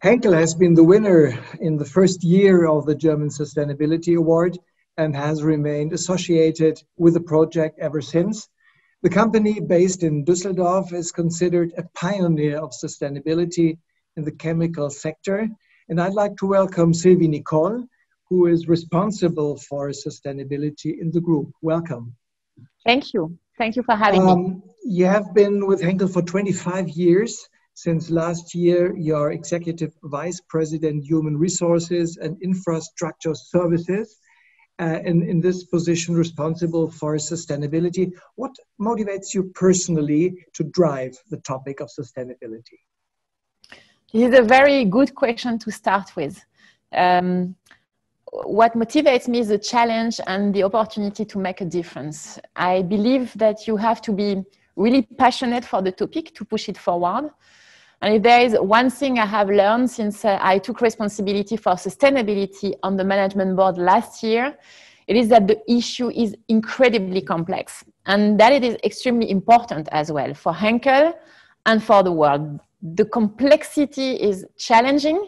Henkel has been the winner in the first year of the German Sustainability Award and has remained associated with the project ever since. The company, based in Düsseldorf, is considered a pioneer of sustainability in the chemical sector. And I'd like to welcome Sylvie Nicol, who is responsible for sustainability in the group. Welcome. Thank you. Thank you for having me. You have been with Henkel for 25 years. Since last year, you're Executive Vice President, Human Resources and Infrastructure Services, in this position responsible for sustainability. What motivates you personally to drive the topic of sustainability? This is a very good question to start with. What motivates me is the challenge and the opportunity to make a difference. I believe that you have to be really passionate for the topic to push it forward. And if there is one thing I have learned since I took responsibility for sustainability on the management board last year, it is that the issue is incredibly complex and that it is extremely important as well for Henkel and for the world. The complexity is challenging,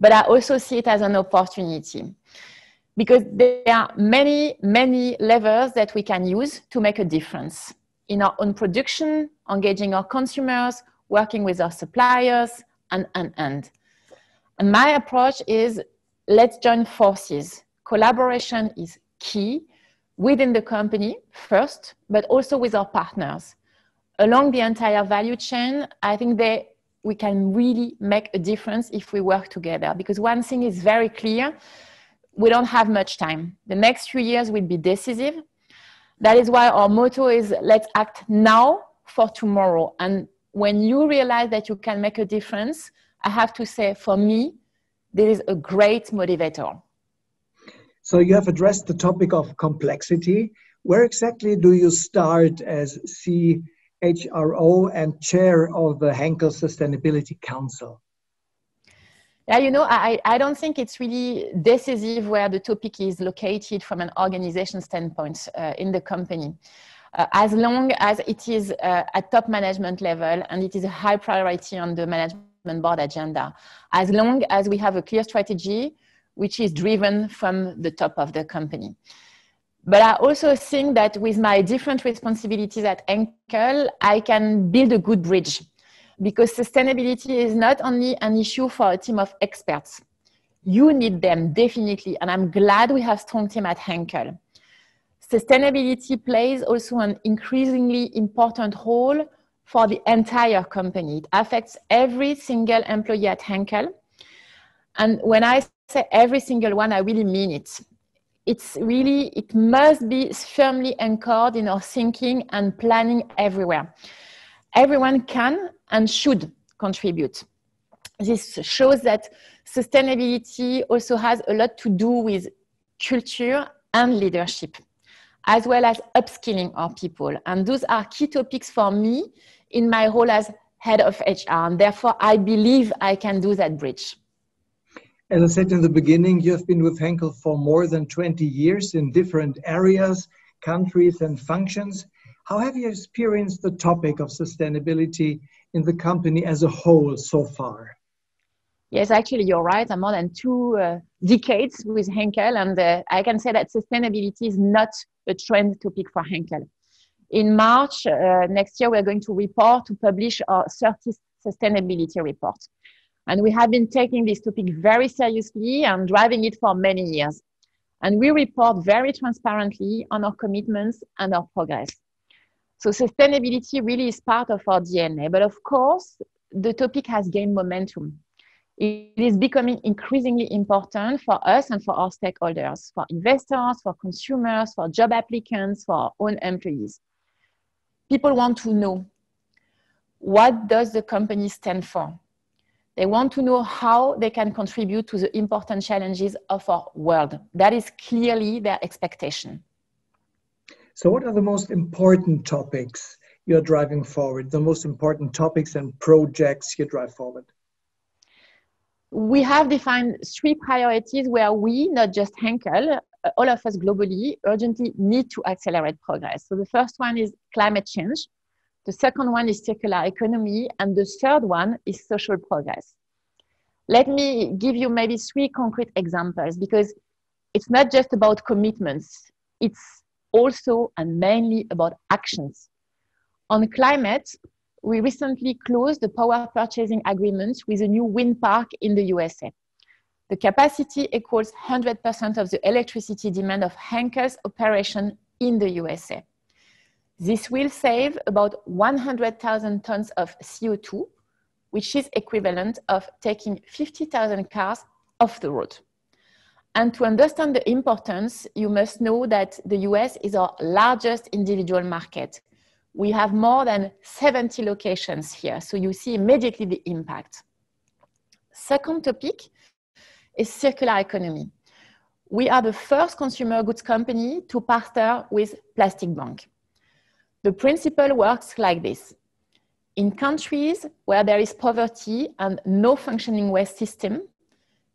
but I also see it as an opportunity because there are many levers that we can use to make a difference in our own production, engaging our consumers, working with our suppliers, and. And my approach is, let's join forces. Collaboration is key within the company first, but also with our partners. Along the entire value chain, I think we can really make a difference if we work together. Because one thing is very clear, we don't have much time. The next few years will be decisive. That is why our motto is, let's act now for tomorrow. And when you realize that you can make a difference, I have to say, for me, there is a great motivator. So you have addressed the topic of complexity. Where exactly do you start as CHRO and chair of the Henkel Sustainability Council? Yeah, you know, I don't think it's really decisive where the topic is located from an organization standpoint in the company. As long as it is at top management level and it is a high priority on the management board agenda, as long as we have a clear strategy which is driven from the top of the company. But I also think that with my different responsibilities at Henkel, I can build a good bridge because sustainability is not only an issue for a team of experts. You need them definitely, and I'm glad we have a strong team at Henkel. Sustainability plays also an increasingly important role for the entire company. It affects every single employee at Henkel. And when I say every single one, I really mean it. It must be firmly anchored in our thinking and planning everywhere. Everyone can and should contribute. This shows that sustainability also has a lot to do with culture and leadership, as well as upskilling our people. And those are key topics for me in my role as head of HR. And therefore, I believe I can do that bridge. As I said in the beginning, you have been with Henkel for more than 20 years in different areas, countries, and functions. How have you experienced the topic of sustainability in the company as a whole so far? Yes, actually, you're right. I'm more than 2 decades with Henkel, and I can say that sustainability is not a trend topic for Henkel. In March next year, we're going to publish our 30th sustainability report. And we have been taking this topic very seriously and driving it for many years. And we report very transparently on our commitments and our progress. So sustainability really is part of our DNA. But of course, the topic has gained momentum. It is becoming increasingly important for us and for our stakeholders, for investors, for consumers, for job applicants, for our own employees. People want to know, what does the company stand for? They want to know how they can contribute to the important challenges of our world. That is clearly their expectation. So what are the most important topics you're driving forward, the most important topics and projects you drive forward? We have defined 3 priorities where we, not just Henkel, all of us globally, urgently need to accelerate progress. So the first one is climate change. The second one is circular economy. And the third one is social progress. Let me give you maybe 3 concrete examples, because it's not just about commitments. It's also and mainly about actions. On climate, we recently closed the power purchasing agreement with a new wind park in the USA. The capacity equals 100% of the electricity demand of Henkel's operation in the USA. This will save about 100,000 tons of CO2, which is equivalent of taking 50,000 cars off the road. And to understand the importance, you must know that the US is our largest individual market. We have more than 70 locations here, so you see immediately the impact. Second topic is circular economy. We are the first consumer goods company to partner with Plastic Bank. The principle works like this. In countries where there is poverty and no functioning waste system,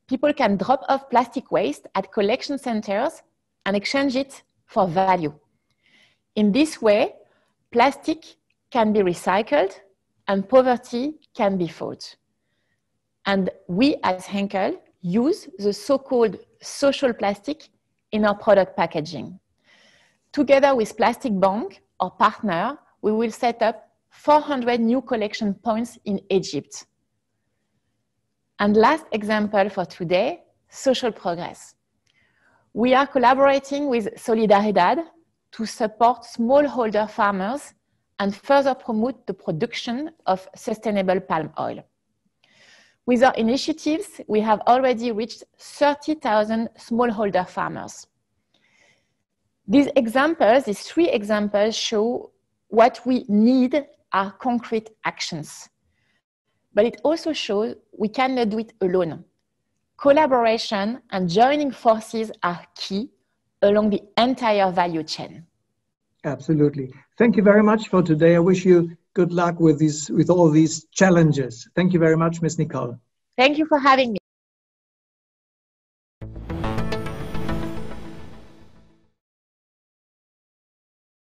people can drop off plastic waste at collection centers and exchange it for value. In this way, plastic can be recycled and poverty can be fought. And we as Henkel use the so-called social plastic in our product packaging. Together with Plastic Bank, our partner, we will set up 400 new collection points in Egypt. And last example for today, social progress. We are collaborating with Solidaridad to support smallholder farmers and further promote the production of sustainable palm oil. With our initiatives, we have already reached 30,000 smallholder farmers. These 3 examples show what we need are concrete actions. But it also shows we cannot do it alone. Collaboration and joining forces are key along the entire value chain. Absolutely. Thank you very much for today. I wish you good luck with all these challenges. Thank you very much, Ms. Nicol. Thank you for having me.